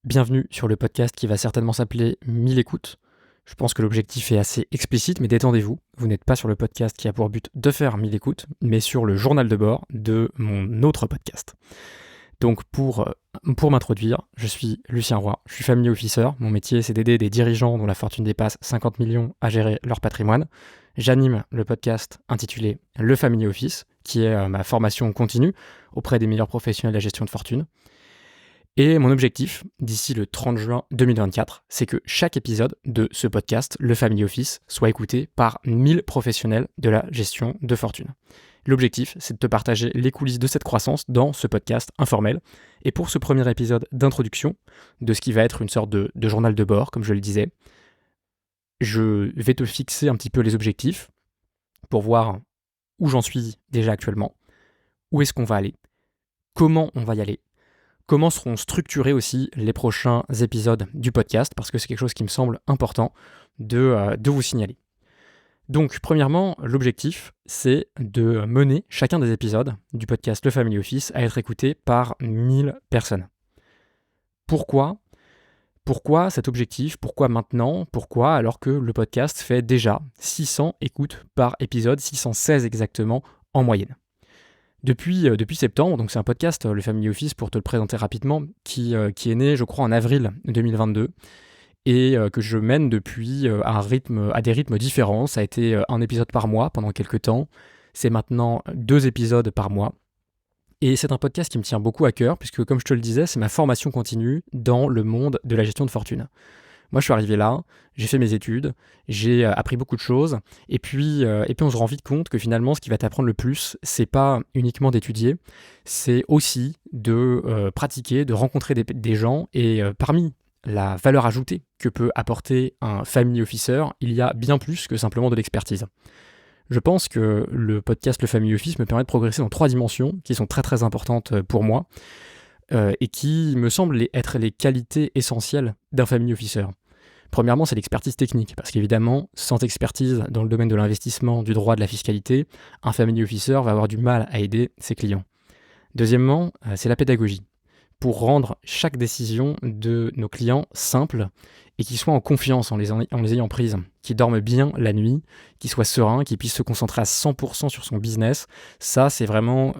Bienvenue sur le podcast qui va certainement s'appeler 1000 écoutes. Je pense que l'objectif est assez explicite, mais détendez-vous. Vous n'êtes pas sur le podcast qui a pour but de faire 1000 écoutes, mais sur le journal de bord de mon autre podcast. Donc pour m'introduire, je suis Lucien Roy, je suis family officer. Mon métier, c'est d'aider des dirigeants dont la fortune dépasse 50 millions à gérer leur patrimoine. J'anime le podcast intitulé Le Family Office, qui est ma formation continue auprès des meilleurs professionnels de la gestion de fortune. Et mon objectif, d'ici le 30 juin 2024, c'est que chaque épisode de ce podcast, le Family Office, soit écouté par 1000 professionnels de la gestion de fortune. L'objectif, c'est de te partager les coulisses de cette croissance dans ce podcast informel. Et pour ce premier épisode d'introduction, de ce qui va être une sorte de journal de bord, comme je le disais, je vais te fixer un petit peu les objectifs pour voir où j'en suis déjà actuellement, où est-ce qu'on va aller, comment on va y aller, comment seront structurés aussi les prochains épisodes du podcast, parce que c'est quelque chose qui me semble important de vous signaler. Donc, premièrement, l'objectif, c'est de mener chacun des épisodes du podcast Le Family Office à être écouté par 1000 personnes. Pourquoi cet objectif? Pourquoi maintenant? Pourquoi alors que le podcast fait déjà 600 écoutes par épisode, 616 exactement en moyenne? Depuis septembre, donc c'est un podcast, le Family Office, pour te le présenter rapidement, qui est né, je crois, en avril 2022, et que je mène depuis à des rythmes différents. Ça a été un épisode par mois pendant quelques temps, c'est maintenant 2 épisodes par mois, et c'est un podcast qui me tient beaucoup à cœur, puisque comme je te le disais, c'est ma formation continue dans le monde de la gestion de fortune. Moi, je suis arrivé là, j'ai fait mes études, j'ai appris beaucoup de choses, et puis on se rend vite compte que finalement, ce qui va t'apprendre le plus, c'est pas uniquement d'étudier, c'est aussi de pratiquer, de rencontrer des gens, et parmi la valeur ajoutée que peut apporter un family officer, il y a bien plus que simplement de l'expertise. Je pense que le podcast Le Family Office me permet de progresser dans 3 dimensions qui sont très très importantes pour moi, et qui me semblent être les qualités essentielles d'un family officer. Premièrement, c'est l'expertise technique, parce qu'évidemment, sans expertise dans le domaine de l'investissement, du droit, de la fiscalité, un family officer va avoir du mal à aider ses clients. Deuxièmement, c'est la pédagogie, pour rendre chaque décision de nos clients simple et qu'ils soient en confiance en les ayant prises, qu'ils dorment bien la nuit, qu'ils soient sereins, qu'ils puissent se concentrer à 100% sur son business. Ça, c'est vraiment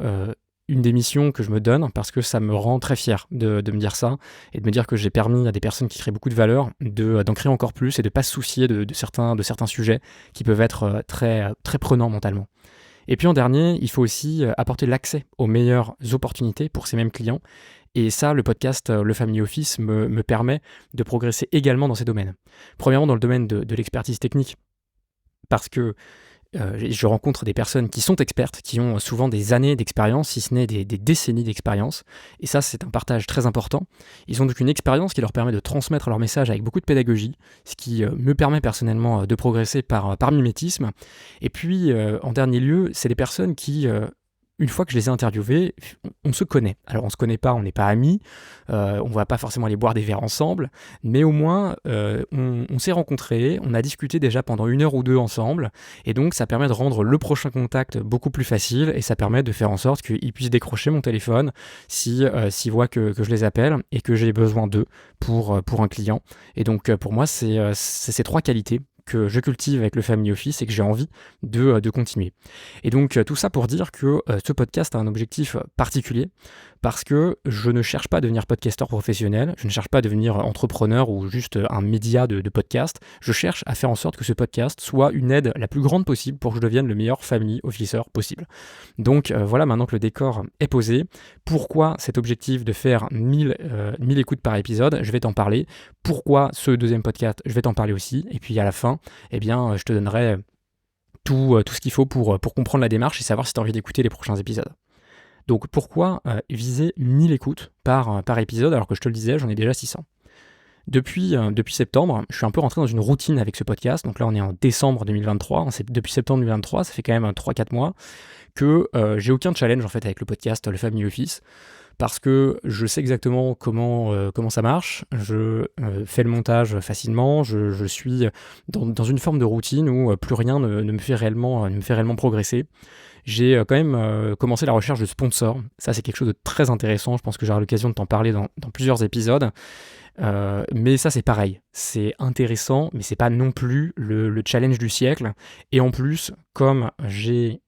une des missions que je me donne, parce que ça me rend très fier de me dire ça, et de me dire que j'ai permis à des personnes qui créent beaucoup de valeur d'en créer encore plus, et de ne pas se soucier de certains sujets qui peuvent être très, très prenants mentalement. Et puis en dernier, il faut aussi apporter l'accès aux meilleures opportunités pour ces mêmes clients. Et ça, le podcast Le Family Office me permet de progresser également dans ces domaines. Premièrement, dans le domaine de l'expertise technique, parce que je rencontre des personnes qui sont expertes, qui ont souvent des années d'expérience, si ce n'est des décennies d'expérience. Et ça, c'est un partage très important. Ils ont donc une expérience qui leur permet de transmettre leur message avec beaucoup de pédagogie, ce qui me permet personnellement de progresser par mimétisme. Et puis, en dernier lieu, c'est des personnes qui, une fois que je les ai interviewés, on se connaît. Alors on se connaît pas, on n'est pas amis, on va pas forcément aller boire des verres ensemble, mais au moins on s'est rencontrés, on a discuté déjà pendant 1 heure ou 2 ensemble, et donc ça permet de rendre le prochain contact beaucoup plus facile, et ça permet de faire en sorte qu'ils puissent décrocher mon téléphone s'ils voient que je les appelle et que j'ai besoin d'eux pour un client. Et donc pour moi, c'est ces 3 qualités que je cultive avec le Family Office et que j'ai envie de continuer. Et donc tout ça pour dire que ce podcast a un objectif particulier, parce que je ne cherche pas à devenir podcasteur professionnel, je ne cherche pas à devenir entrepreneur ou juste un média de podcast, je cherche à faire en sorte que ce podcast soit une aide la plus grande possible pour que je devienne le meilleur family officer possible. Donc voilà, maintenant que le décor est posé, pourquoi cet objectif de faire 1000 écoutes par épisode? Je vais t'en parler. Pourquoi ce deuxième podcast? Je vais t'en parler aussi. Et puis à la fin, eh bien, je te donnerai tout ce qu'il faut pour comprendre la démarche et savoir si tu as envie d'écouter les prochains épisodes. Donc pourquoi viser 1000 écoutes par épisode, alors que je te le disais, j'en ai déjà 600? Depuis septembre, je suis un peu rentré dans une routine avec ce podcast. Donc là, on est en décembre 2023. Depuis septembre 2023, ça fait quand même 3-4 mois que j'ai aucun challenge en fait avec le podcast Le Family Office, parce que je sais exactement comment ça marche, je fais le montage facilement, je suis dans une forme de routine où plus rien ne me fait réellement progresser. J'ai quand même commencé la recherche de sponsors. Ça, c'est quelque chose de très intéressant. Je pense que j'aurai l'occasion de t'en parler dans plusieurs épisodes. Mais ça, c'est pareil. C'est intéressant, mais c'est pas non plus le challenge du siècle. Et en plus, comme j'ai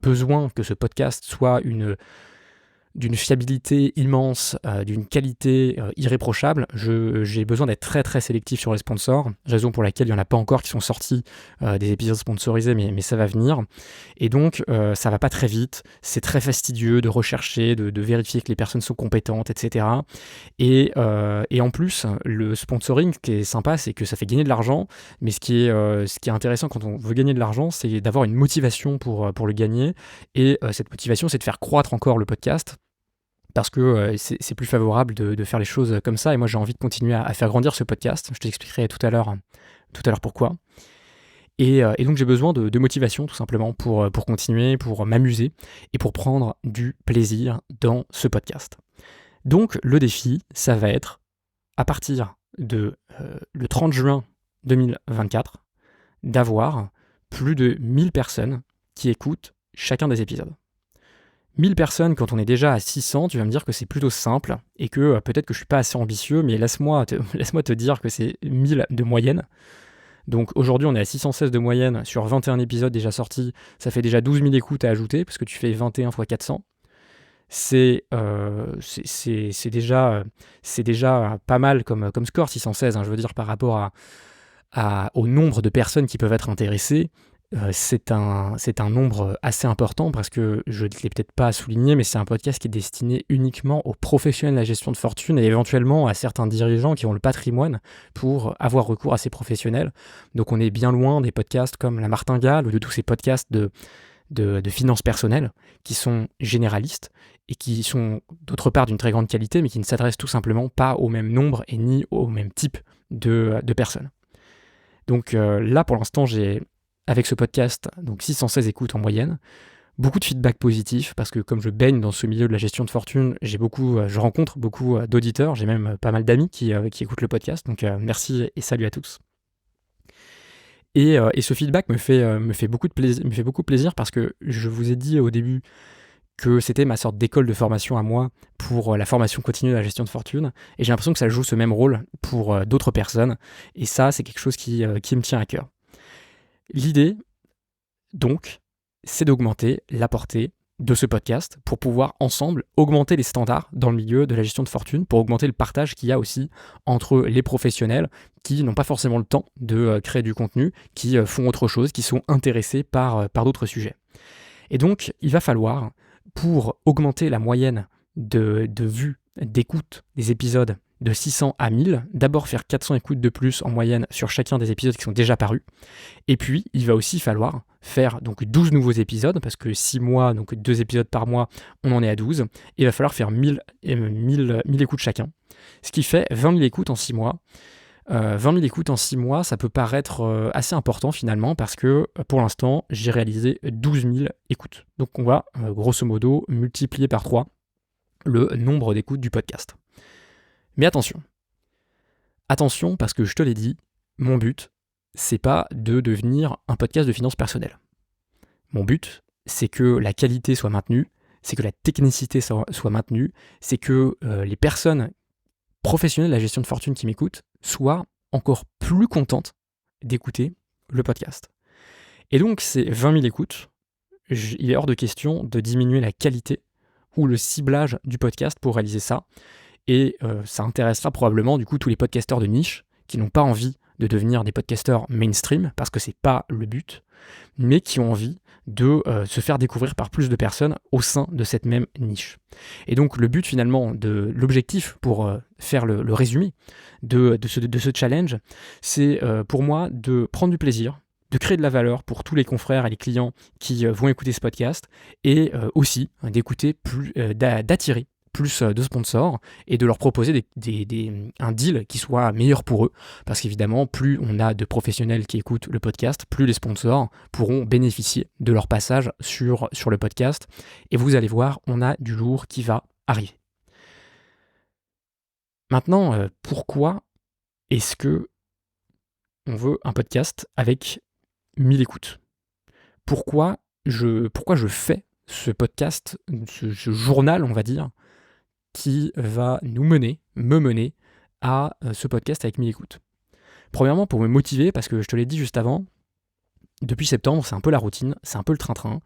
besoin que ce podcast soit d'une fiabilité immense, d'une qualité irréprochable, j'ai besoin d'être très très sélectif sur les sponsors, raison pour laquelle il n'y en a pas encore qui sont sortis des épisodes sponsorisés, mais ça va venir. Et donc ça va pas très vite, c'est très fastidieux de rechercher, de vérifier que les personnes sont compétentes, etc. Et en plus, le sponsoring, ce qui est sympa, c'est que ça fait gagner de l'argent, mais ce qui est intéressant quand on veut gagner de l'argent, c'est d'avoir une motivation pour le gagner, et cette motivation, c'est de faire croître encore le podcast, parce que c'est plus favorable de faire les choses comme ça, et moi j'ai envie de continuer à faire grandir ce podcast. Je t'expliquerai tout à l'heure pourquoi. Et donc j'ai besoin de motivation tout simplement pour continuer, pour m'amuser et pour prendre du plaisir dans ce podcast. Donc le défi, ça va être à partir de le 30 juin 2024 d'avoir plus de 1000 personnes qui écoutent chacun des épisodes. 1000 personnes, quand on est déjà à 600, tu vas me dire que c'est plutôt simple et que peut-être que je suis pas assez ambitieux, mais laisse-moi te dire que c'est 1000 de moyenne. Donc aujourd'hui, on est à 616 de moyenne sur 21 épisodes déjà sortis. Ça fait déjà 12 000 écoutes à ajouter, parce que tu fais 21 x 400. C'est déjà pas mal comme score, 616, hein, je veux dire, par rapport au nombre de personnes qui peuvent être intéressées. C'est un nombre assez important, parce que je ne l'ai peut-être pas souligné, mais c'est un podcast qui est destiné uniquement aux professionnels de la gestion de fortune et éventuellement à certains dirigeants qui ont le patrimoine pour avoir recours à ces professionnels. Donc on est bien loin des podcasts comme La Martingale ou de tous ces podcasts de finances personnelles qui sont généralistes et qui sont d'autre part d'une très grande qualité, mais qui ne s'adressent tout simplement pas au même nombre et ni au même type de personnes. Donc là, pour l'instant, j'ai, avec ce podcast, donc 616 écoutes en moyenne, beaucoup de feedback positif, parce que comme je baigne dans ce milieu de la gestion de fortune, je rencontre beaucoup d'auditeurs, j'ai même pas mal d'amis qui écoutent le podcast, donc merci et salut à tous. Et ce feedback me fait beaucoup plaisir, parce que je vous ai dit au début que c'était ma sorte d'école de formation à moi pour la formation continue de la gestion de fortune, et j'ai l'impression que ça joue ce même rôle pour d'autres personnes, et ça, c'est quelque chose qui me tient à cœur. L'idée, donc, c'est d'augmenter la portée de ce podcast pour pouvoir ensemble augmenter les standards dans le milieu de la gestion de fortune, pour augmenter le partage qu'il y a aussi entre les professionnels qui n'ont pas forcément le temps de créer du contenu, qui font autre chose, qui sont intéressés par d'autres sujets. Et donc, il va falloir, pour augmenter la moyenne de vues, d'écoute des épisodes de 600 à 1000, d'abord faire 400 écoutes de plus en moyenne sur chacun des épisodes qui sont déjà parus. Et puis, il va aussi falloir faire donc 12 nouveaux épisodes, parce que 6 mois, donc 2 épisodes par mois, on en est à 12. Et il va falloir faire 1000 écoutes chacun. Ce qui fait 20 000 écoutes en 6 mois. 20 000 écoutes en 6 mois, ça peut paraître assez important finalement, parce que pour l'instant, j'ai réalisé 12 000 écoutes. Donc on va grosso modo multiplier par 3 le nombre d'écoutes du podcast. Mais attention, parce que je te l'ai dit, mon but, c'est pas de devenir un podcast de finances personnelles. Mon but, c'est que la qualité soit maintenue, c'est que la technicité soit maintenue, c'est que les personnes professionnelles de la gestion de fortune qui m'écoutent soient encore plus contentes d'écouter le podcast. Et donc, ces 20 000 écoutes, il est hors de question de diminuer la qualité ou le ciblage du podcast pour réaliser ça. Et ça intéressera probablement du coup tous les podcasteurs de niche qui n'ont pas envie de devenir des podcasteurs mainstream, parce que c'est pas le but, mais qui ont envie de se faire découvrir par plus de personnes au sein de cette même niche. Et donc le but finalement, l'objectif pour faire le résumé de ce challenge, c'est pour moi de prendre du plaisir, de créer de la valeur pour tous les confrères et les clients qui vont écouter ce podcast, et aussi d'attirer plus de sponsors et de leur proposer un deal qui soit meilleur pour eux. Parce qu'évidemment, plus on a de professionnels qui écoutent le podcast, plus les sponsors pourront bénéficier de leur passage sur le podcast. Et vous allez voir, on a du lourd qui va arriver. Maintenant, pourquoi est-ce que on veut un podcast avec 1000 écoutes ? Pourquoi je fais ce podcast, ce journal, on va dire, qui va me mener à ce podcast avec 1000 écoutes. Premièrement, pour me motiver, parce que je te l'ai dit juste avant, depuis septembre, c'est un peu la routine, c'est un peu le train-train,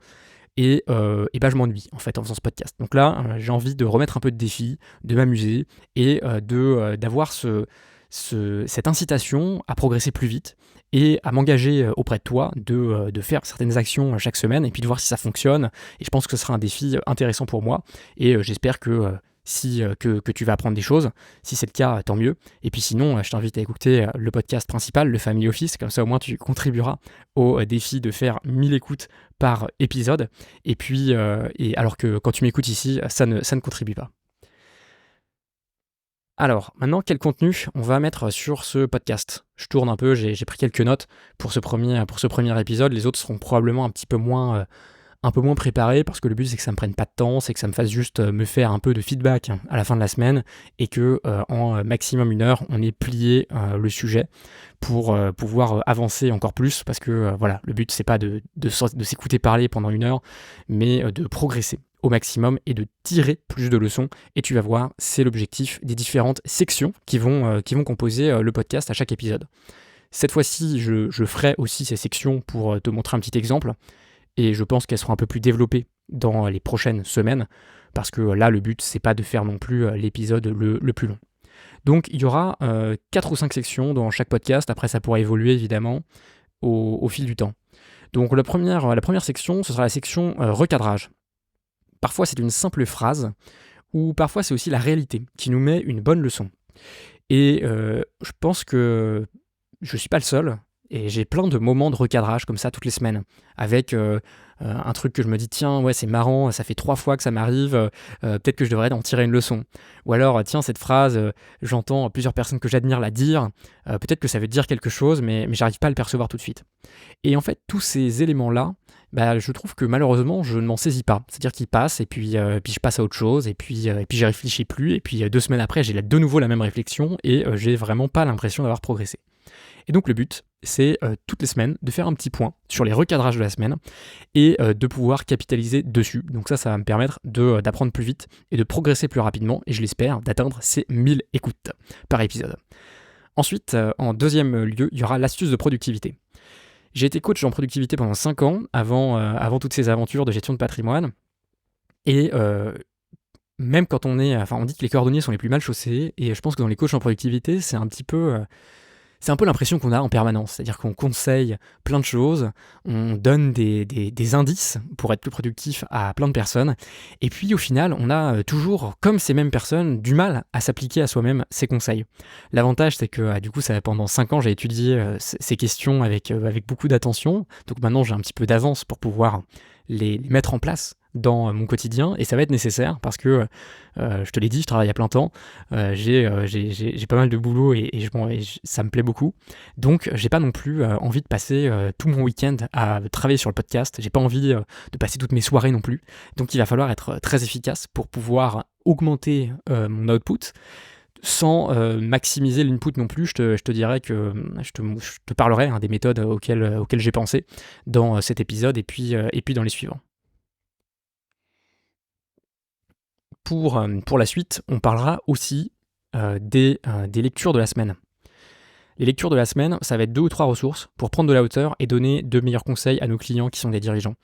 et je m'ennuie en fait en faisant ce podcast. Donc là, j'ai envie de remettre un peu de défi, de m'amuser, et d'avoir cette incitation à progresser plus vite, et à m'engager auprès de toi, de faire certaines actions chaque semaine, et puis de voir si ça fonctionne. Et je pense que ce sera un défi intéressant pour moi, et j'espère que que tu vas apprendre des choses. Si c'est le cas, tant mieux. Et puis sinon, je t'invite à écouter le podcast principal, le Family Office, comme ça au moins tu contribueras au défi de faire 1000 écoutes par épisode. Et puis, alors que quand tu m'écoutes ici, ça ne contribue pas. Alors, maintenant, quel contenu on va mettre sur ce podcast ? Je tourne un peu, j'ai pris quelques notes pour ce premier épisode. Les autres seront probablement un peu moins préparés, parce que le but c'est que ça me prenne pas de temps, c'est que ça me fasse juste me faire un peu de feedback à la fin de la semaine, et que en maximum 1 heure, on ait plié le sujet pour pouvoir avancer encore plus, parce que voilà, le but c'est pas de s'écouter parler pendant 1 heure, mais de progresser au maximum et de tirer plus de leçons. Et tu vas voir, c'est l'objectif des différentes sections qui vont composer le podcast à chaque épisode. Cette fois-ci, je ferai aussi ces sections pour te montrer un petit exemple, et je pense qu'elles seront un peu plus développées dans les prochaines semaines, parce que là, le but, c'est pas de faire non plus l'épisode le plus long. Donc, il y aura 4 ou 5 sections dans chaque podcast. Après, ça pourra évoluer, évidemment, au fil du temps. Donc, la première section, ce sera la section recadrage. Parfois, c'est une simple phrase, ou parfois, c'est aussi la réalité qui nous met une bonne leçon. Et je pense que je suis pas le seul, et j'ai plein de moments de recadrage comme ça toutes les semaines, avec un truc que je me dis, tiens, ouais, c'est marrant, ça fait 3 fois que ça m'arrive, peut-être que je devrais en tirer une leçon. Ou alors, tiens, cette phrase, j'entends plusieurs personnes que j'admire la dire, peut-être que ça veut dire quelque chose, mais j'arrive pas à le percevoir tout de suite. Et en fait, tous ces éléments-là, je trouve que malheureusement, je ne m'en saisis pas. C'est-à-dire qu'ils passent, et puis je passe à autre chose, et puis j'y réfléchis plus, et puis 2 semaines après, j'ai de nouveau la même réflexion, et j'ai vraiment pas l'impression d'avoir progressé. Et donc le but, c'est toutes les semaines de faire un petit point sur les recadrages de la semaine, et de pouvoir capitaliser dessus. Donc ça va me permettre d'apprendre plus vite et de progresser plus rapidement, et je l'espère, d'atteindre ces 1000 écoutes par épisode. Ensuite, en deuxième lieu, il y aura l'astuce de productivité. J'ai été coach en productivité pendant 5 ans, avant toutes ces aventures de gestion de patrimoine, et même quand on dit que les cordonniers sont les plus mal chaussés, et je pense que dans les coachs en productivité, c'est un peu l'impression qu'on a en permanence. C'est-à-dire qu'on conseille plein de choses, on donne des indices pour être plus productif à plein de personnes, et puis au final, on a toujours, comme ces mêmes personnes, du mal à s'appliquer à soi-même ces conseils. L'avantage, c'est que du coup, pendant 5 ans, j'ai étudié ces questions avec beaucoup d'attention, donc maintenant j'ai un petit peu d'avance pour pouvoir les mettre en place dans mon quotidien, et ça va être nécessaire parce que je te l'ai dit, je travaille à plein temps, j'ai pas mal de boulot, et ça me plaît beaucoup, donc j'ai pas non plus envie de passer tout mon week-end à travailler sur le podcast, j'ai pas envie de passer toutes mes soirées non plus, donc il va falloir être très efficace pour pouvoir augmenter mon output sans maximiser l'input non plus. Je te dirais que je te parlerai des méthodes auxquelles j'ai pensé dans cet épisode, et puis dans les suivants. Pour la suite, on parlera aussi des lectures de la semaine. Les lectures de la semaine, ça va être 2 ou 3 ressources pour prendre de la hauteur et donner de meilleurs conseils à nos clients qui sont des dirigeants.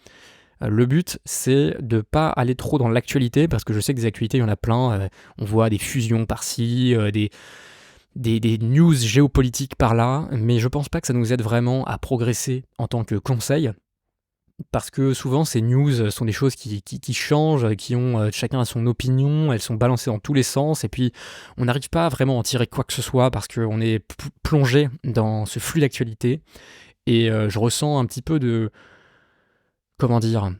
Le but, c'est de ne pas aller trop dans l'actualité, parce que je sais que des actualités, il y en a plein. On voit des fusions par-ci, des news géopolitiques par-là, mais je pense pas que ça nous aide vraiment à progresser en tant que conseil, parce que souvent ces news sont des choses qui changent, qui ont chacun a son opinion, elles sont balancées dans tous les sens, et puis on n'arrive pas vraiment à en tirer quoi que ce soit, parce qu'on est plongé dans ce flux d'actualité, et je ressens un petit peu de... Comment dire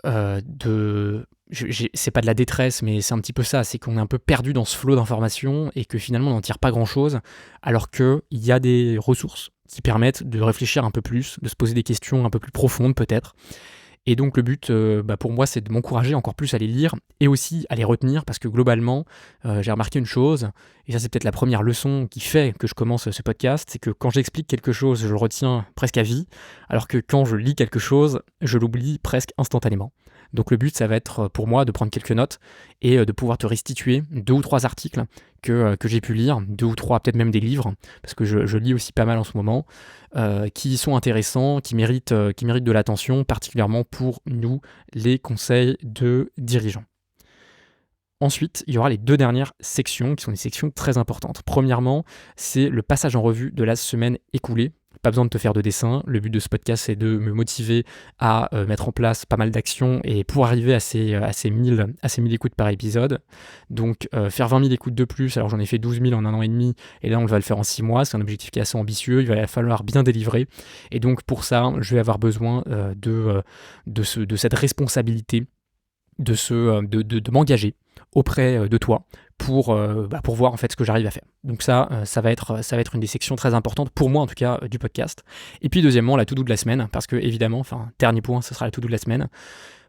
c'est pas de la détresse, mais c'est un petit peu ça, c'est qu'on est un peu perdu dans ce flot d'informations, et que finalement on n'en tire pas grand-chose, alors qu'il y a des ressources qui permettent de réfléchir un peu plus, de se poser des questions un peu plus profondes peut-être. Et donc le but pour moi, c'est de m'encourager encore plus à les lire, et aussi à les retenir, parce que globalement, j'ai remarqué une chose, et ça c'est peut-être la première leçon qui fait que je commence ce podcast, c'est que quand j'explique quelque chose, je le retiens presque à vie, alors que quand je lis quelque chose, je l'oublie presque instantanément. Donc le but, ça va être pour moi de prendre quelques notes et de pouvoir te restituer 2 ou 3 articles que j'ai pu lire, 2 ou 3, peut-être même des livres, parce que je lis aussi pas mal en ce moment, qui sont intéressants, qui méritent de l'attention, particulièrement pour nous, les conseils de dirigeants. Ensuite, il y aura les 2 dernières sections qui sont des sections très importantes. Premièrement, c'est le passage en revue de la semaine écoulée. Pas besoin de te faire de dessin. Le but de ce podcast, c'est de me motiver à mettre en place pas mal d'actions et pour arriver à ces 1000 écoutes par épisode. Donc, faire 20 000 écoutes de plus. Alors, j'en ai fait 12 000 en 1 an et demi et là, on va le faire en 6 mois. C'est un objectif qui est assez ambitieux. Il va falloir bien délivrer. Et donc, pour ça, je vais avoir besoin de cette responsabilité, de m'engager auprès de toi pour voir en fait ce que j'arrive à faire. Donc ça va être une des sections très importantes pour moi en tout cas du podcast. Et puis deuxièmement, la to-do de la semaine, parce que évidemment, dernier point, ce sera la to-do de la semaine,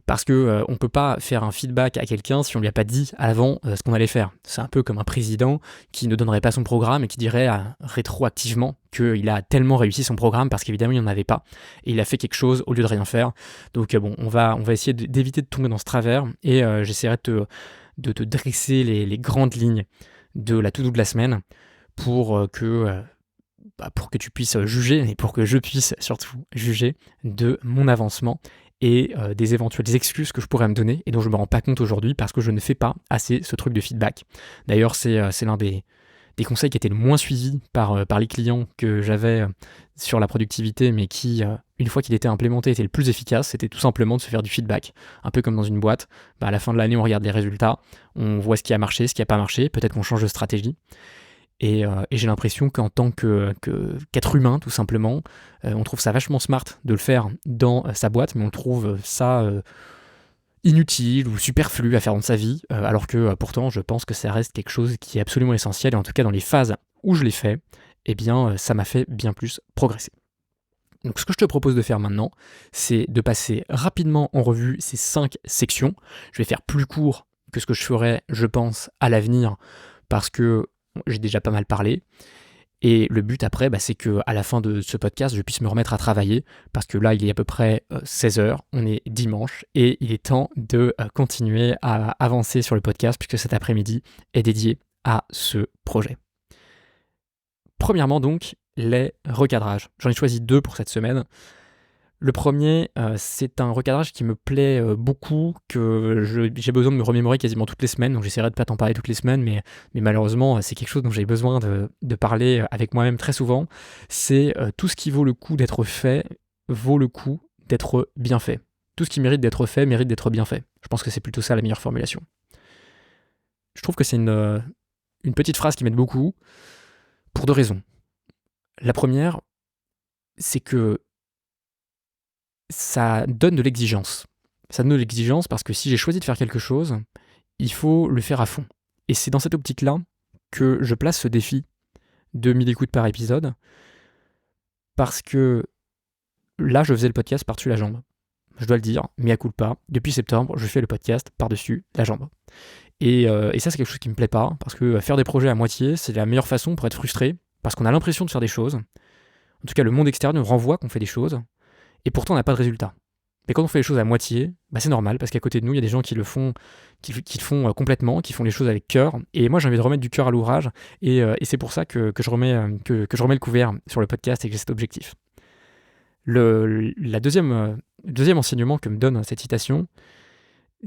parce que on peut pas faire un feedback à quelqu'un si on lui a pas dit avant ce qu'on allait faire. C'est un peu comme un président qui ne donnerait pas son programme et qui dirait rétroactivement qu'il a tellement réussi son programme parce qu'évidemment il n'y en avait pas et il a fait quelque chose au lieu de rien faire. Donc on va essayer d'éviter de tomber dans ce travers et j'essaierai de te dresser les grandes lignes de la to-do de la semaine pour que tu puisses juger et pour que je puisse surtout juger de mon avancement et des éventuelles excuses que je pourrais me donner et dont je ne me rends pas compte aujourd'hui parce que je ne fais pas assez ce truc de feedback. D'ailleurs, c'est l'un des conseils qui était le moins suivi par les clients que j'avais sur la productivité, mais qui, une fois qu'il était implémenté, était le plus efficace. C'était tout simplement de se faire du feedback. Un peu comme dans une boîte. À la fin de l'année, on regarde les résultats, on voit ce qui a marché, ce qui n'a pas marché, peut-être qu'on change de stratégie. Et j'ai l'impression qu'en tant qu'être humain, tout simplement, on trouve ça vachement smart de le faire dans sa boîte, mais on trouve ça inutile ou superflu à faire dans sa vie, alors que pourtant, je pense que ça reste quelque chose qui est absolument essentiel, et en tout cas dans les phases où je l'ai fait, eh bien, ça m'a fait bien plus progresser. Donc ce que je te propose de faire maintenant, c'est de passer rapidement en revue ces 5 sections. Je vais faire plus court que ce que je ferai, je pense, à l'avenir, parce que j'ai déjà pas mal parlé. Et le but après, c'est qu'à la fin de ce podcast, je puisse me remettre à travailler, parce que là, il est à peu près 16h, on est dimanche, et il est temps de continuer à avancer sur le podcast, puisque cet après-midi est dédié à ce projet. Premièrement donc, les recadrages. J'en ai choisi 2 pour cette semaine. Le premier, c'est un recadrage qui me plaît beaucoup, que j'ai besoin de me remémorer quasiment toutes les semaines, donc j'essaierai de pas t'en parler toutes les semaines, mais malheureusement, c'est quelque chose dont j'ai besoin de parler avec moi-même très souvent. C'est tout ce qui vaut le coup d'être fait, vaut le coup d'être bien fait. Tout ce qui mérite d'être fait, mérite d'être bien fait. Je pense que c'est plutôt ça la meilleure formulation. Je trouve que c'est une petite phrase qui m'aide beaucoup, pour 2 raisons. La première, c'est que ça donne de l'exigence. Ça donne de l'exigence parce que si j'ai choisi de faire quelque chose, il faut le faire à fond. Et c'est dans cette optique-là que je place ce défi de 1000 écoutes par épisode, parce que là, je faisais le podcast par-dessus la jambe. Je dois le dire, mea culpa, depuis septembre, je fais le podcast par-dessus la jambe. Et ça, c'est quelque chose qui me plaît pas, parce que faire des projets à moitié, c'est la meilleure façon pour être frustré, parce qu'on a l'impression de faire des choses. En tout cas, le monde extérieur nous renvoie qu'on fait des choses, et pourtant on n'a pas de résultat. Mais quand on fait les choses à moitié, c'est normal, parce qu'à côté de nous, il y a des gens qui le font, qui le font complètement, qui font les choses avec cœur. Et moi, j'ai envie de remettre du cœur à l'ouvrage, et c'est pour ça que je remets le couvert sur le podcast et que j'ai cet objectif. Le deuxième enseignement que me donne cette citation,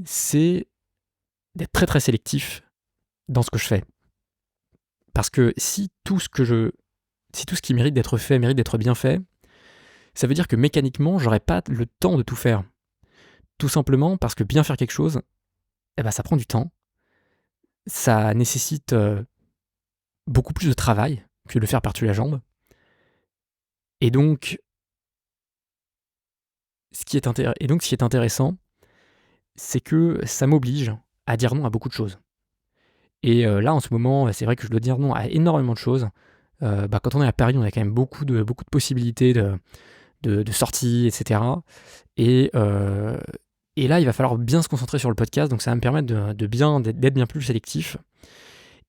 c'est d'être très très sélectif dans ce que je fais. Parce que si tout ce qui mérite d'être fait mérite d'être bien fait, ça veut dire que mécaniquement, j'aurais pas le temps de tout faire. Tout simplement parce que bien faire quelque chose, ça prend du temps. Ça nécessite beaucoup plus de travail que de le faire par-dessus la jambe. Et donc, ce qui est intéressant, c'est que ça m'oblige à dire non à beaucoup de choses. Et là, en ce moment, c'est vrai que je dois dire non à énormément de choses. Quand on est à Paris, on a quand même beaucoup de possibilités de sorties, etc. Et là, il va falloir bien se concentrer sur le podcast, donc ça va me permettre d'être bien plus sélectif.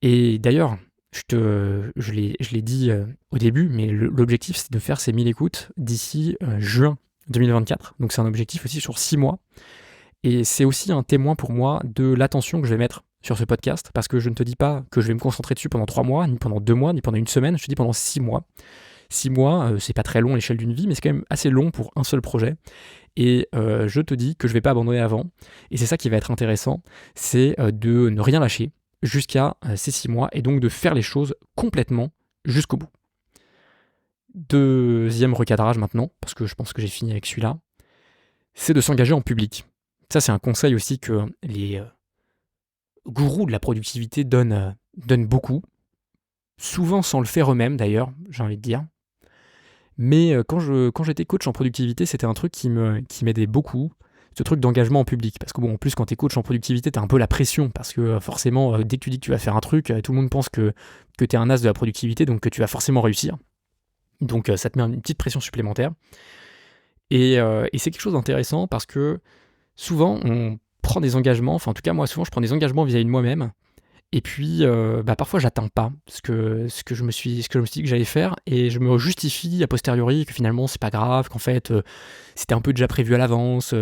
Et d'ailleurs, je l'ai dit au début, mais l'objectif, c'est de faire ces 1000 écoutes d'ici juin 2024. Donc c'est un objectif aussi sur 6 mois. Et c'est aussi un témoin pour moi de l'attention que je vais mettre sur ce podcast, parce que je ne te dis pas que je vais me concentrer dessus pendant 3 mois, ni pendant 2 mois, ni pendant une semaine, je te dis pendant 6 mois. 6 mois, c'est pas très long à l'échelle d'une vie, mais c'est quand même assez long pour un seul projet. Et je te dis que je vais pas abandonner avant. Et c'est ça qui va être intéressant, c'est de ne rien lâcher jusqu'à ces 6 mois, et donc de faire les choses complètement jusqu'au bout. Deuxième recadrage maintenant, parce que je pense que j'ai fini avec celui-là, c'est de s'engager en public. Ça, c'est un conseil aussi que les gourous de la productivité donnent beaucoup, souvent sans le faire eux-mêmes d'ailleurs, j'ai envie de dire. Mais quand j'étais coach en productivité, c'était un truc qui m'aidait beaucoup, ce truc d'engagement en public. Parce que bon, en plus, quand t'es coach en productivité, t'as un peu la pression, parce que forcément, dès que tu dis que tu vas faire un truc, tout le monde pense que t'es un as de la productivité, donc que tu vas forcément réussir. Donc ça te met une petite pression supplémentaire. Et c'est quelque chose d'intéressant, parce que souvent, on prend des engagements, enfin en tout cas moi, souvent, je prends des engagements vis-à-vis de moi-même, et puis, parfois, j'atteins pas ce que je me suis dit que j'allais faire, et je me justifie a posteriori que finalement, c'est pas grave, qu'en fait, c'était un peu déjà prévu à l'avance,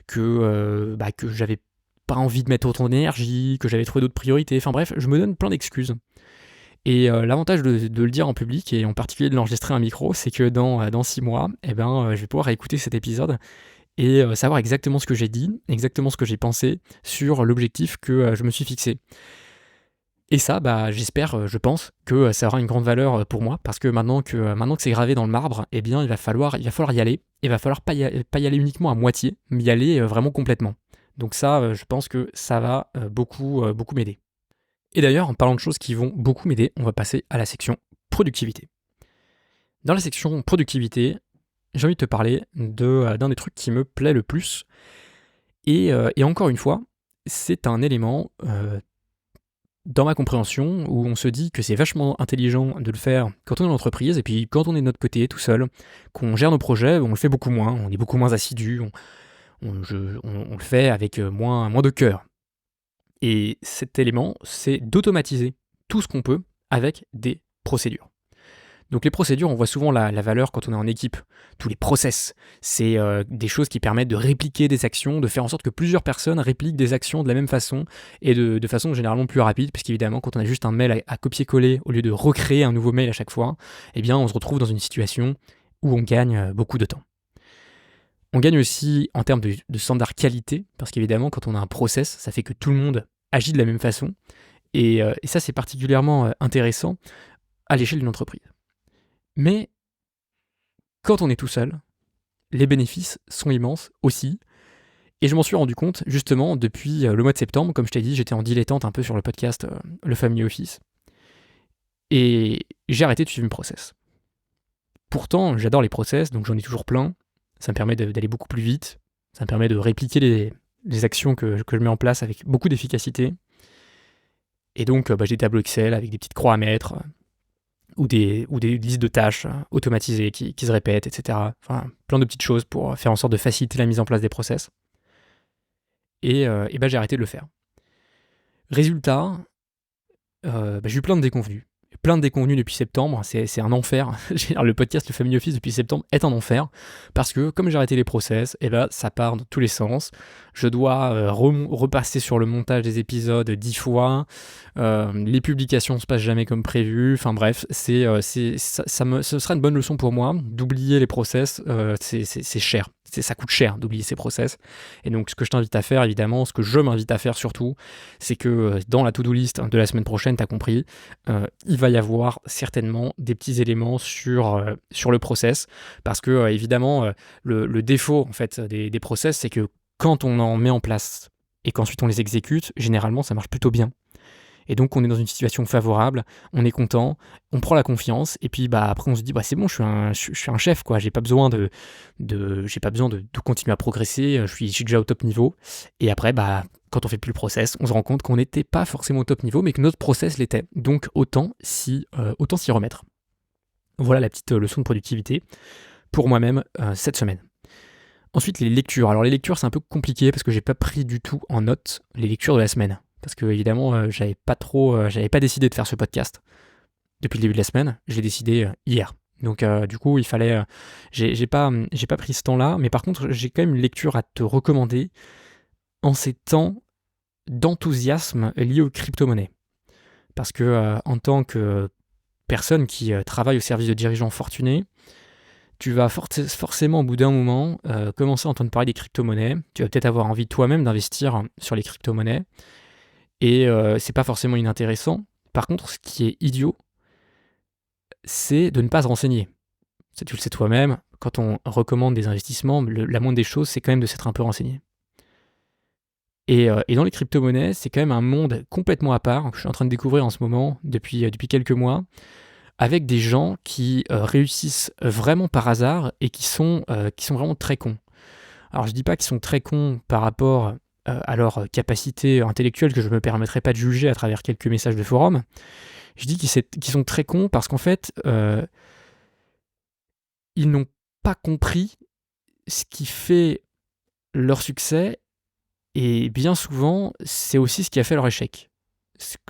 que j'avais pas envie de mettre autant d'énergie, que j'avais trouvé d'autres priorités. Enfin bref, je me donne plein d'excuses. Et l'avantage de le dire en public, et en particulier de l'enregistrer à un micro, c'est que dans 6 mois, je vais pouvoir réécouter cet épisode et savoir exactement ce que j'ai dit, exactement ce que j'ai pensé sur l'objectif que je me suis fixé. Et ça, j'espère, je pense que ça aura une grande valeur pour moi, parce que maintenant que c'est gravé dans le marbre, eh bien, il va falloir y aller. Il va falloir pas y aller uniquement à moitié, mais y aller vraiment complètement. Donc ça, je pense que ça va beaucoup m'aider. Et d'ailleurs, en parlant de choses qui vont beaucoup m'aider, on va passer à la section productivité. Dans la section productivité, j'ai envie de te parler d'un des trucs qui me plaît le plus. Et encore une fois, c'est un élément dans ma compréhension, où on se dit que c'est vachement intelligent de le faire quand on est en entreprise, et puis quand on est de notre côté, tout seul, qu'on gère nos projets, on le fait beaucoup moins, on est beaucoup moins assidu, on le fait avec moins de cœur. Et cet élément, c'est d'automatiser tout ce qu'on peut avec des procédures. Donc les procédures, on voit souvent la valeur quand on est en équipe. Tous les process, c'est des choses qui permettent de répliquer des actions, de faire en sorte que plusieurs personnes répliquent des actions de la même façon, et de façon généralement plus rapide, puisqu'évidemment quand on a juste un mail à copier-coller au lieu de recréer un nouveau mail à chaque fois, eh bien on se retrouve dans une situation où on gagne beaucoup de temps. On gagne aussi en termes de standard qualité, parce qu'évidemment quand on a un process, ça fait que tout le monde agit de la même façon, et ça c'est particulièrement intéressant à l'échelle d'une entreprise. Mais quand on est tout seul, les bénéfices sont immenses aussi. Et je m'en suis rendu compte justement depuis le mois de septembre. Comme je t'ai dit, j'étais en dilettante un peu sur le podcast Le Family Office. Et j'ai arrêté de suivre mes process. Pourtant, j'adore les process, donc j'en ai toujours plein. Ça me permet d'aller beaucoup plus vite. Ça me permet de répliquer les actions que je mets en place avec beaucoup d'efficacité. Et donc, j'ai des tableaux Excel avec des petites croix à mettre, ou des listes de tâches automatisées qui se répètent, etc. Enfin, plein de petites choses pour faire en sorte de faciliter la mise en place des process. Et j'ai arrêté de le faire. Résultat, j'ai eu plein de déconvenus. Plein de déconvenus depuis septembre, c'est un enfer. Le podcast Le Family Office depuis septembre est un enfer, parce que comme j'ai arrêté les process, ça part dans tous les sens. Je dois repasser sur le montage des épisodes 10 fois, les publications ne se passent jamais comme prévu, enfin bref, ce sera une bonne leçon pour moi d'oublier les process, c'est cher. Ça coûte cher d'oublier ces process. Et donc, ce que je t'invite à faire, évidemment, ce que je m'invite à faire surtout, c'est que dans la to-do list de la semaine prochaine, t'as compris, il va y avoir certainement des petits éléments sur le process. Parce que, évidemment, le défaut en fait, des process, c'est que quand on en met en place et qu'ensuite on les exécute, généralement, ça marche plutôt bien. Et donc on est dans une situation favorable, on est content, on prend la confiance, et puis après on se dit c'est bon, je suis un chef, quoi, j'ai pas besoin de continuer à progresser, je suis déjà au top niveau. Et après quand on fait plus le process, on se rend compte qu'on n'était pas forcément au top niveau, mais que notre process l'était. Donc autant s'y remettre. Voilà la petite leçon de productivité pour moi-même cette semaine. Ensuite, les lectures. Alors les lectures, c'est un peu compliqué parce que j'ai pas pris du tout en note les lectures de la semaine. Parce que évidemment, j'avais pas décidé de faire ce podcast depuis le début de la semaine. Je l'ai décidé hier. Donc du coup, il fallait. J'ai pas pris ce temps-là, mais par contre, j'ai quand même une lecture à te recommander en ces temps d'enthousiasme lié aux crypto-monnaies. Parce que en tant que personne qui travaille au service de dirigeants fortunés, tu vas forcément au bout d'un moment commencer à entendre parler des crypto-monnaies. Tu vas peut-être avoir envie toi-même d'investir sur les crypto-monnaies. Et c'est pas forcément inintéressant. Par contre, ce qui est idiot, c'est de ne pas se renseigner. Ça, tu le sais toi-même, quand on recommande des investissements, la moindre des choses, c'est quand même de s'être un peu renseigné. Et dans les crypto-monnaies, c'est quand même un monde complètement à part, que je suis en train de découvrir en ce moment, depuis quelques mois, avec des gens qui réussissent vraiment par hasard et qui sont vraiment très cons. Alors je dis pas qu'ils sont très cons par rapport à leur capacité intellectuelle que je me permettrai pas de juger à travers quelques messages de forum. Je dis qu'ils sont très cons parce qu'en fait, ils n'ont pas compris ce qui fait leur succès, et bien souvent, c'est aussi ce qui a fait leur échec.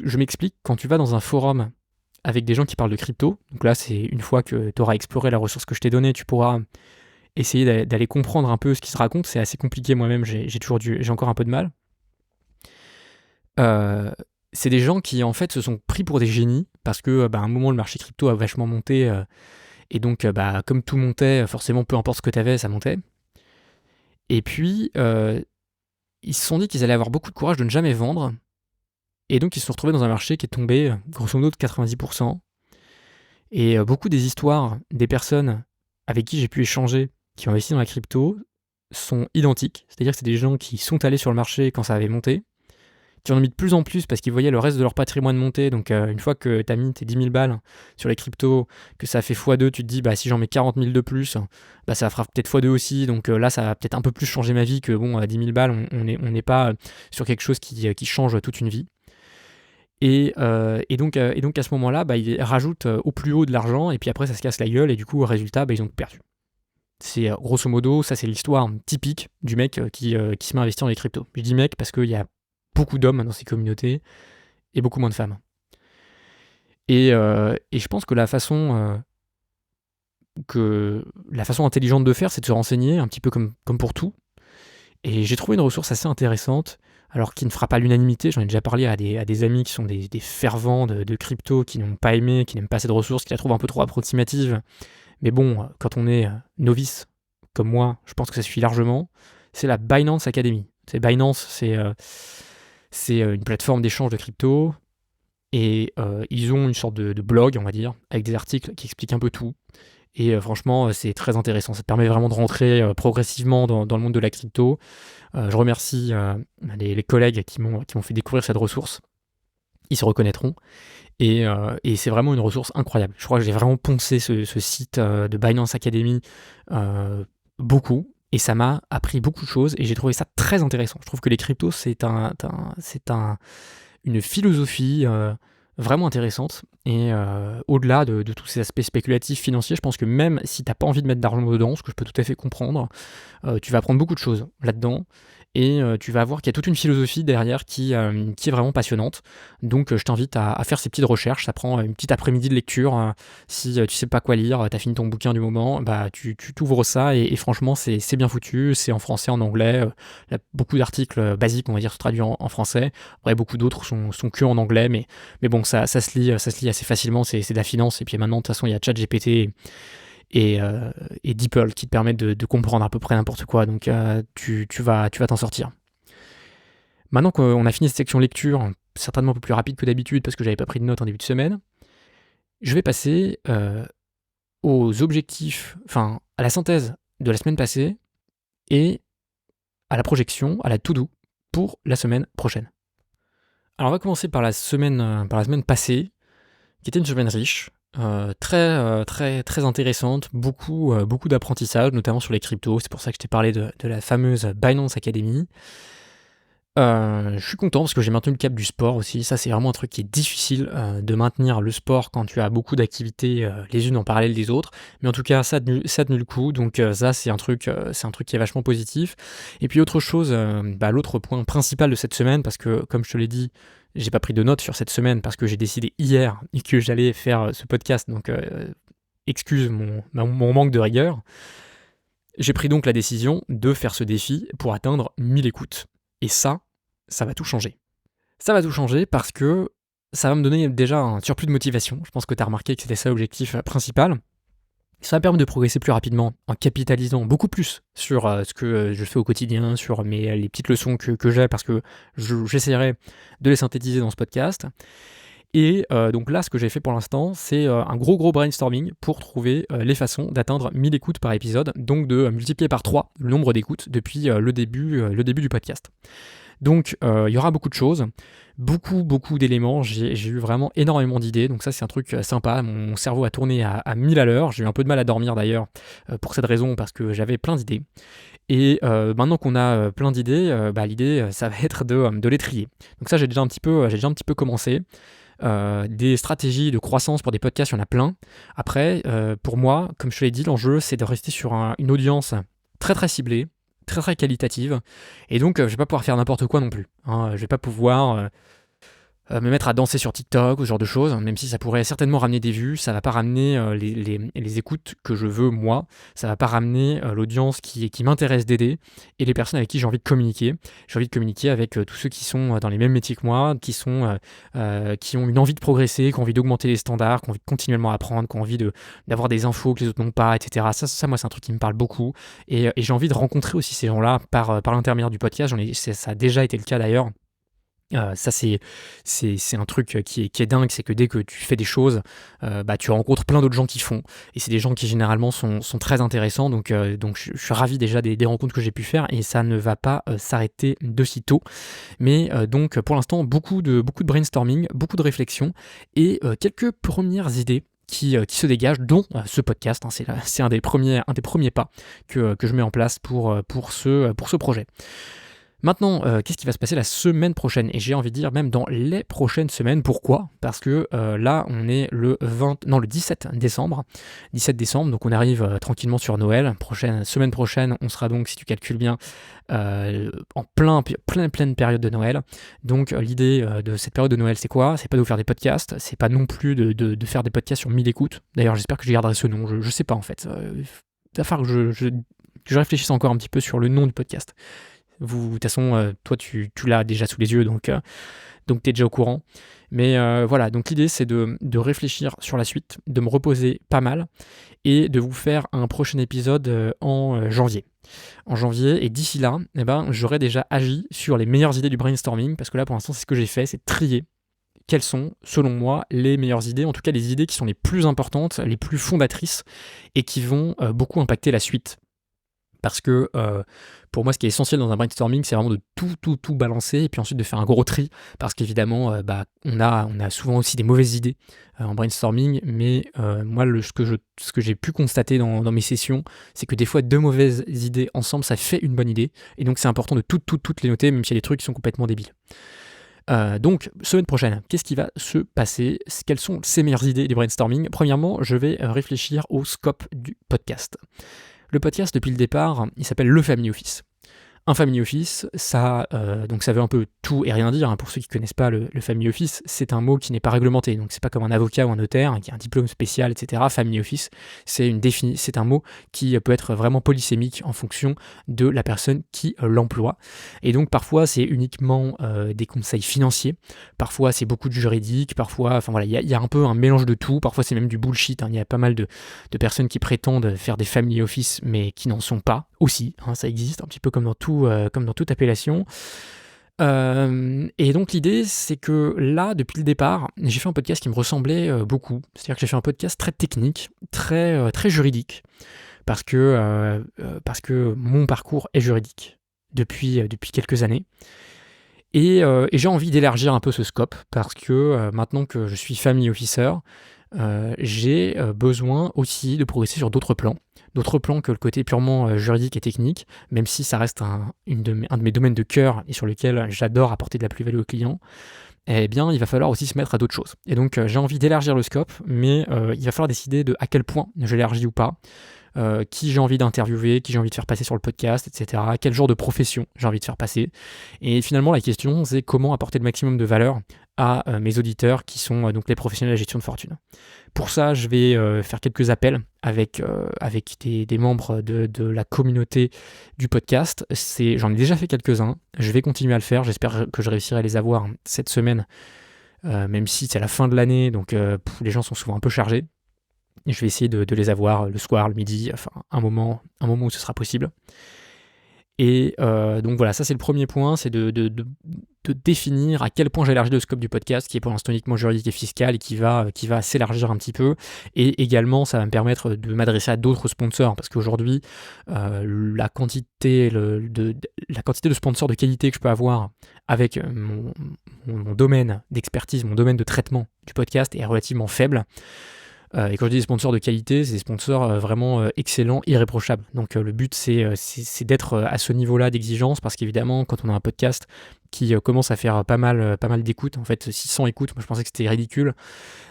Je m'explique, quand tu vas dans un forum avec des gens qui parlent de crypto, donc là, c'est une fois que tu auras exploré la ressource que je t'ai donnée, tu pourras essayer d'aller comprendre un peu ce qui se raconte. C'est assez compliqué moi-même, j'ai encore un peu de mal. C'est des gens qui en fait se sont pris pour des génies parce que à un moment le marché crypto a vachement monté et donc comme tout montait, forcément peu importe ce que tu avais, ça montait. Et puis ils se sont dit qu'ils allaient avoir beaucoup de courage de ne jamais vendre, et donc ils se sont retrouvés dans un marché qui est tombé grosso modo de 90%. Et beaucoup des histoires des personnes avec qui j'ai pu échanger qui ont investi dans la crypto sont identiques, c'est-à-dire que c'est des gens qui sont allés sur le marché quand ça avait monté, qui en ont mis de plus en plus parce qu'ils voyaient le reste de leur patrimoine monter. Donc une fois que tu as mis tes 10 000 balles sur les cryptos, que ça fait x2, tu te dis si j'en mets 40 000 de plus, ça fera peut-être x2 aussi. Donc là, ça va peut-être un peu plus changer ma vie que à 10 000 balles, on n'est pas sur quelque chose qui change toute une vie. Et donc à ce moment-là, ils rajoutent au plus haut de l'argent, et puis après ça se casse la gueule, et du coup, résultat, ils ont perdu. C'est grosso modo, ça c'est l'histoire typique du mec qui se met à investir dans les cryptos. Je dis mec parce qu'il y a beaucoup d'hommes dans ces communautés et beaucoup moins de femmes. Et je pense que la façon intelligente de faire, c'est de se renseigner un petit peu comme pour tout. Et j'ai trouvé une ressource assez intéressante, alors qui ne fera pas l'unanimité. J'en ai déjà parlé à des amis qui sont des fervents de crypto, qui n'ont pas aimé, qui n'aiment pas cette ressource, qui la trouvent un peu trop approximative. Mais bon, quand on est novice, comme moi, je pense que ça suffit largement. C'est la Binance Academy. Binance, c'est une plateforme d'échange de crypto. Et ils ont une sorte de blog, on va dire, avec des articles qui expliquent un peu tout. Et franchement, c'est très intéressant. Ça te permet vraiment de rentrer progressivement dans le monde de la crypto. Je remercie les collègues qui m'ont fait découvrir cette ressource. Ils se reconnaîtront. Et c'est vraiment une ressource incroyable. Je crois que j'ai vraiment poncé ce site de Binance Academy beaucoup. Et ça m'a appris beaucoup de choses. Et j'ai trouvé ça très intéressant. Je trouve que les cryptos, c'est une philosophie vraiment intéressante. Et au-delà de tous ces aspects spéculatifs financiers, je pense que même si tu n'as pas envie de mettre d'argent dedans, ce que je peux tout à fait comprendre, tu vas apprendre beaucoup de choses là-dedans. Et tu vas voir qu'il y a toute une philosophie derrière qui est vraiment passionnante. Donc je t'invite à faire ces petites recherches. Ça prend une petite après-midi de lecture. Si tu sais pas quoi lire, tu as fini ton bouquin du moment, tu t'ouvres ça, et franchement c'est bien foutu. C'est en français, en anglais. Beaucoup d'articles basiques, on va dire, sont traduits en français. Après, beaucoup d'autres sont que en anglais, mais bon, ça se lit assez facilement. C'est de la finance. Et puis maintenant, de toute façon, il y a ChatGPT et DeepL qui te permettent de comprendre à peu près n'importe quoi. Donc tu vas t'en sortir. Maintenant qu'on a fini cette section lecture, certainement un peu plus rapide que d'habitude parce que j'avais pas pris de notes en début de semaine, je vais passer aux objectifs, enfin à la synthèse de la semaine passée et à la projection, à la to-do pour la semaine prochaine. Alors on va commencer par la semaine passée, qui était une semaine riche. Très intéressante, beaucoup d'apprentissage, notamment sur les cryptos. C'est pour ça que je t'ai parlé de la fameuse Binance Academy. Je suis content parce que j'ai maintenu le cap du sport aussi. Ça, c'est vraiment un truc qui est difficile de maintenir le sport quand tu as beaucoup d'activités les unes en parallèle des autres. Mais en tout cas, ça a tenu le coup. Donc ça, c'est un truc qui est vachement positif. Et puis autre chose, l'autre point principal de cette semaine, parce que comme je te l'ai dit, j'ai pas pris de notes sur cette semaine parce que j'ai décidé hier que j'allais faire ce podcast. Donc excuse mon manque de rigueur. J'ai pris donc la décision de faire ce défi pour atteindre 1000 écoutes. Et ça va tout changer. Ça va tout changer parce que ça va me donner déjà un surplus de motivation. Je pense que tu as remarqué que c'était ça l'objectif principal. Ça va me permettre de progresser plus rapidement en capitalisant beaucoup plus sur ce que je fais au quotidien, sur les petites leçons que j'ai, parce que j'essaierai de les synthétiser dans ce podcast. Et donc là, ce que j'ai fait pour l'instant, c'est un gros brainstorming pour trouver les façons d'atteindre 1000 écoutes par épisode, donc de multiplier par 3 le nombre d'écoutes depuis le début du podcast. Donc il y aura beaucoup de choses, beaucoup d'éléments, j'ai eu vraiment énormément d'idées, donc ça c'est un truc sympa, mon cerveau a tourné à 1000 à l'heure, j'ai eu un peu de mal à dormir d'ailleurs pour cette raison, parce que j'avais plein d'idées. Et maintenant qu'on a plein d'idées, l'idée ça va être de les trier. Donc ça j'ai déjà un petit peu commencé. Des stratégies de croissance pour des podcasts, il y en a plein. Après, pour moi, comme je te l'ai dit, l'enjeu c'est de rester sur une audience très ciblée, très qualitative, et donc je vais pas pouvoir faire n'importe quoi non plus, hein. Je vais pas pouvoir me mettre à danser sur TikTok ou ce genre de choses, même si ça pourrait certainement ramener des vues, ça va pas ramener les écoutes que je veux moi, ça va pas ramener l'audience qui m'intéresse d'aider, et les personnes avec qui j'ai envie de communiquer. J'ai envie de communiquer avec tous ceux qui sont dans les mêmes métiers que moi, qui ont une envie de progresser, qui ont envie d'augmenter les standards, qui ont envie de continuellement apprendre, qui ont envie d'avoir des infos que les autres n'ont pas, etc. Ça moi c'est un truc qui me parle beaucoup, et j'ai envie de rencontrer aussi ces gens-là par l'intermédiaire du podcast. Ça a déjà été le cas d'ailleurs. Ça c'est un truc qui est dingue, c'est que dès que tu fais des choses, tu rencontres plein d'autres gens qui font, et c'est des gens qui généralement sont très intéressants, donc je suis ravi déjà des rencontres que j'ai pu faire, et ça ne va pas s'arrêter de sitôt. Mais donc pour l'instant beaucoup de brainstorming, beaucoup de réflexion, et quelques premières idées qui se dégagent, dont ce podcast, hein. C'est un des premiers pas que je mets en place pour ce projet. Maintenant, qu'est-ce qui va se passer la semaine prochaine? Et j'ai envie de dire même dans les prochaines semaines. Pourquoi? Parce que là, on est le 17 décembre. 17 décembre, donc on arrive tranquillement sur Noël. Semaine prochaine, on sera donc, si tu calcules bien, en pleine période de Noël. Donc l'idée de cette période de Noël, c'est quoi? C'est pas de vous faire des podcasts, c'est pas non plus de faire des podcasts sur 1000 écoutes. D'ailleurs, j'espère que je garderai ce nom, je sais pas en fait. Il va falloir que je réfléchisse encore un petit peu sur le nom du podcast. De toute façon, toi, tu l'as déjà sous les yeux, donc tu es déjà au courant. Mais voilà, donc l'idée, c'est de réfléchir sur la suite, de me reposer pas mal, et de vous faire un prochain épisode en janvier. Et d'ici là, j'aurai déjà agi sur les meilleures idées du brainstorming, parce que là, pour l'instant, c'est ce que j'ai fait, c'est trier quelles sont, selon moi, les meilleures idées, en tout cas les idées qui sont les plus importantes, les plus fondatrices, et qui vont beaucoup impacter la suite. Parce que pour moi, ce qui est essentiel dans un brainstorming, c'est vraiment de tout balancer, et puis ensuite de faire un gros tri, parce qu'évidemment, on a souvent aussi des mauvaises idées en brainstorming, mais moi, ce que j'ai pu constater dans mes sessions, c'est que des fois, 2 mauvaises idées ensemble, ça fait une bonne idée, et donc c'est important de toutes les noter, même s'il y a des trucs qui sont complètement débiles. Donc, semaine prochaine, qu'est-ce qui va se passer? Quelles sont ces meilleures idées du brainstorming? Premièrement, je vais réfléchir au scope du podcast. Le podcast, depuis le départ, il s'appelle le Family Office. Un Family Office, donc ça veut un peu tout et rien dire, hein. Pour ceux qui ne connaissent pas le Family Office, c'est un mot qui n'est pas réglementé, donc c'est pas comme un avocat ou un notaire, hein, qui a un diplôme spécial, etc. Family Office, c'est un mot qui peut être vraiment polysémique en fonction de la personne qui l'emploie. Et donc parfois c'est uniquement des conseils financiers, parfois c'est beaucoup de juridique, parfois, il y a un peu un mélange de tout, parfois c'est même du bullshit, hein. Il y a pas mal de personnes qui prétendent faire des Family Office, mais qui n'en sont pas aussi, hein. Ça existe un petit peu comme dans toute appellation. Et donc l'idée, c'est que là, depuis le départ, j'ai fait un podcast qui me ressemblait beaucoup. C'est-à-dire que j'ai fait un podcast très technique, très juridique, parce que mon parcours est juridique depuis quelques années. Et j'ai envie d'élargir un peu ce scope, parce que maintenant que je suis family officer, j'ai besoin aussi de progresser sur d'autres plans que le côté purement juridique et technique, même si ça reste un de mes domaines de cœur et sur lequel j'adore apporter de la plus-value aux clients. Eh bien, il va falloir aussi se mettre à d'autres choses. Et donc, j'ai envie d'élargir le scope, mais il va falloir décider de à quel point je l'élargis ou pas. qui j'ai envie d'interviewer, qui j'ai envie de faire passer sur le podcast, etc. Quel genre de profession j'ai envie de faire passer. Et finalement, la question, c'est comment apporter le maximum de valeur à mes auditeurs qui sont donc les professionnels de la gestion de fortune. Pour ça, je vais faire quelques appels avec des membres de la communauté du podcast. J'en ai déjà fait quelques-uns, je vais continuer à le faire, j'espère que je réussirai à les avoir cette semaine, même si c'est la fin de l'année, donc les gens sont souvent un peu chargés. Je vais essayer de les avoir le soir, le midi, enfin un moment où ce sera possible. Et donc voilà, ça c'est le premier point, c'est de définir à quel point j'élargis le scope du podcast, qui est pour l'instant uniquement juridique et fiscal, et qui va s'élargir un petit peu. Et également, ça va me permettre de m'adresser à d'autres sponsors, parce qu'aujourd'hui, la quantité de sponsors de qualité que je peux avoir avec mon domaine d'expertise, mon domaine de traitement du podcast est relativement faible. Et quand je dis des sponsors de qualité, c'est des sponsors vraiment excellents, irréprochables. Donc le but, c'est d'être à ce niveau-là d'exigence, parce qu'évidemment, quand on a un podcast qui commence à faire pas mal d'écoutes, en fait 600 écoutes, moi je pensais que c'était ridicule,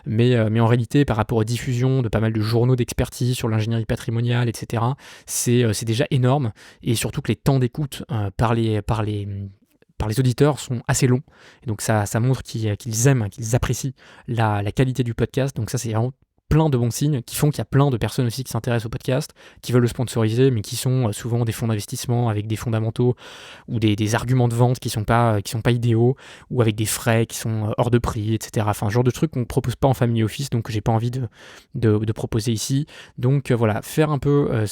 mais en réalité, par rapport aux diffusions de pas mal de journaux d'expertise sur l'ingénierie patrimoniale, etc., c'est déjà énorme, et surtout que les temps d'écoute par les auditeurs sont assez longs, et donc ça montre qu'ils aiment, qu'ils apprécient la qualité du podcast. Donc ça, c'est vraiment plein de bons signes qui font qu'il y a plein de personnes aussi qui s'intéressent au podcast, qui veulent le sponsoriser, mais qui sont souvent des fonds d'investissement avec des fondamentaux ou des arguments de vente qui sont pas idéaux, ou avec des frais qui sont hors de prix, etc. Enfin, genre de trucs qu'on ne propose pas en family office, donc j'ai pas envie de proposer ici. Donc voilà, faire un peu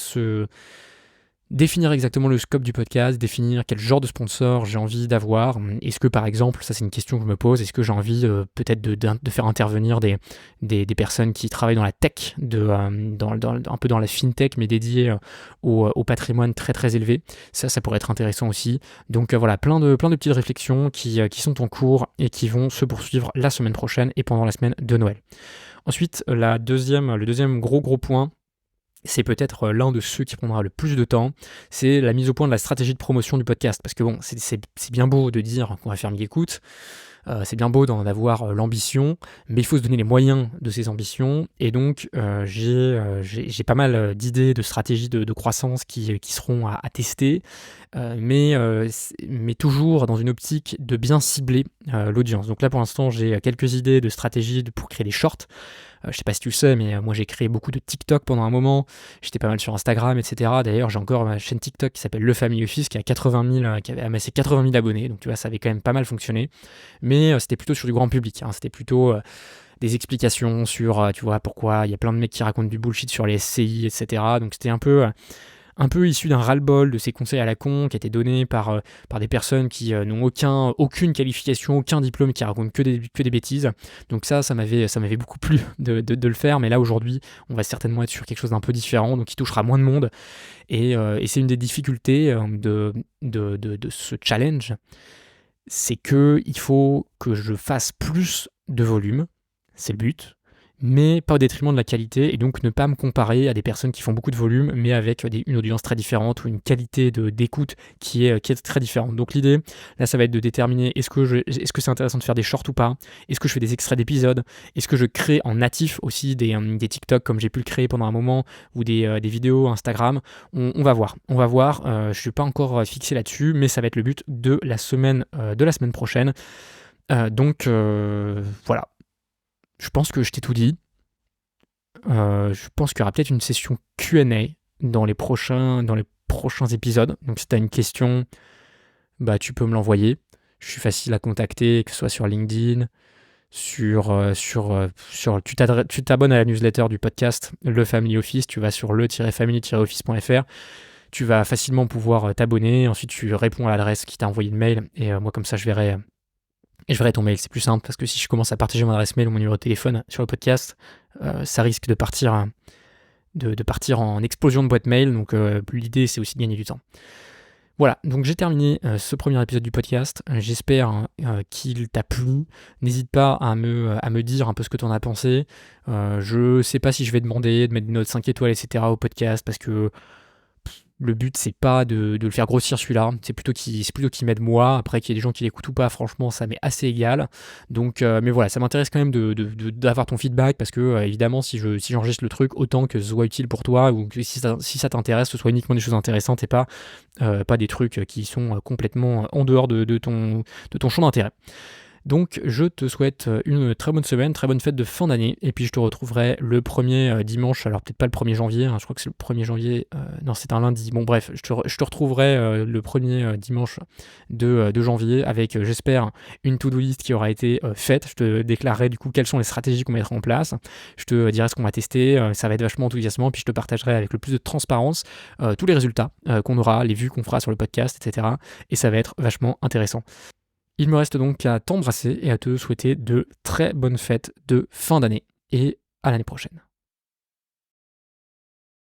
définir exactement le scope du podcast, définir quel genre de sponsor j'ai envie d'avoir. Est-ce que par exemple, ça c'est une question que je me pose, est-ce que j'ai envie peut-être de faire intervenir des personnes qui travaillent dans la tech, un peu dans la fintech, mais dédiées au patrimoine très très élevé. Ça pourrait être intéressant aussi. Donc voilà, plein de petites réflexions qui sont en cours et qui vont se poursuivre la semaine prochaine et pendant la semaine de Noël. Ensuite, le deuxième gros point, c'est peut-être l'un de ceux qui prendra le plus de temps, c'est la mise au point de la stratégie de promotion du podcast. Parce que bon, c'est bien beau de dire qu'on va faire 1000 écoutes, c'est bien beau d'en avoir l'ambition, mais il faut se donner les moyens de ces ambitions. Et donc, j'ai pas mal d'idées, de stratégies de croissance qui seront à tester, mais toujours dans une optique de bien cibler l'audience. Donc là, pour l'instant, j'ai quelques idées de stratégies pour créer des shorts. Je sais pas si tu le sais, mais moi j'ai créé beaucoup de TikTok pendant un moment. J'étais pas mal sur Instagram, etc. D'ailleurs, j'ai encore ma chaîne TikTok qui s'appelle Le Family Office, qui avait amassé 80 000 abonnés. Donc tu vois, ça avait quand même pas mal fonctionné. Mais c'était plutôt sur du grand public. C'était plutôt des explications sur, tu vois, pourquoi il y a plein de mecs qui racontent du bullshit sur les SCI, etc. Donc c'était un peu issu d'un ras-le-bol de ces conseils à la con qui étaient donnés par des personnes qui n'ont aucune qualification, aucun diplôme, qui racontent que des bêtises. Donc ça m'avait beaucoup plu de le faire, mais là aujourd'hui on va certainement être sur quelque chose d'un peu différent, donc qui touchera moins de monde, et c'est une des difficultés de ce challenge, c'est que il faut que je fasse plus de volume, c'est le but, mais pas au détriment de la qualité, et donc ne pas me comparer à des personnes qui font beaucoup de volume, mais avec une audience très différente, ou une qualité d'écoute qui est très différente. Donc l'idée, là, ça va être de déterminer est-ce que c'est intéressant de faire des shorts ou pas, est-ce que je fais des extraits d'épisodes, est-ce que je crée en natif aussi des TikTok comme j'ai pu le créer pendant un moment, ou des vidéos Instagram. On va voir, je suis pas encore fixé là-dessus, mais ça va être le but de la semaine prochaine. Donc voilà. Je pense que je t'ai tout dit. Je pense qu'il y aura peut-être une session Q&A dans les prochains épisodes. Donc si tu as une question, bah, tu peux me l'envoyer. Je suis facile à contacter, que ce soit sur LinkedIn, tu t'abonnes à la newsletter du podcast Le Family Office, tu vas sur le-family-office.fr, tu vas facilement pouvoir t'abonner, ensuite tu réponds à l'adresse qui t'a envoyé le mail, et moi comme ça je verrai ton mail. C'est plus simple, parce que si je commence à partager mon adresse mail ou mon numéro de téléphone sur le podcast, ça risque de partir en explosion de boîte mail. Donc l'idée, c'est aussi de gagner du temps. Voilà, donc j'ai terminé ce premier épisode du podcast. J'espère qu'il t'a plu. N'hésite pas à me dire un peu ce que tu en as pensé. Je sais pas si je vais demander de mettre des notes 5 étoiles, etc. au podcast, parce que Le but, c'est pas de le faire grossir celui-là, c'est plutôt qu'il m'aide moi. Après, qu'il y ait des gens qui l'écoutent ou pas, franchement, ça m'est assez égal. Donc, mais voilà, ça m'intéresse quand même d'avoir ton feedback parce que, évidemment, si j'enregistre le truc, autant que ce soit utile pour toi ou que si ça t'intéresse, ce soit uniquement des choses intéressantes et pas des trucs qui sont complètement en dehors de ton champ d'intérêt. Donc je te souhaite une très bonne semaine, très bonne fête de fin d'année, et puis je te retrouverai le premier dimanche, alors peut-être pas le 1er janvier, je crois que c'est le 1er janvier, non c'est un lundi, bon bref, je te retrouverai le premier dimanche de janvier avec, j'espère, une to-do list qui aura été faite. Je te déclarerai du coup quelles sont les stratégies qu'on mettra en place, je te dirai ce qu'on va tester, ça va être vachement enthousiasmant, puis je te partagerai avec le plus de transparence tous les résultats qu'on aura, les vues qu'on fera sur le podcast, etc. Et ça va être vachement intéressant. Il me reste donc à t'embrasser et à te souhaiter de très bonnes fêtes de fin d'année et à l'année prochaine.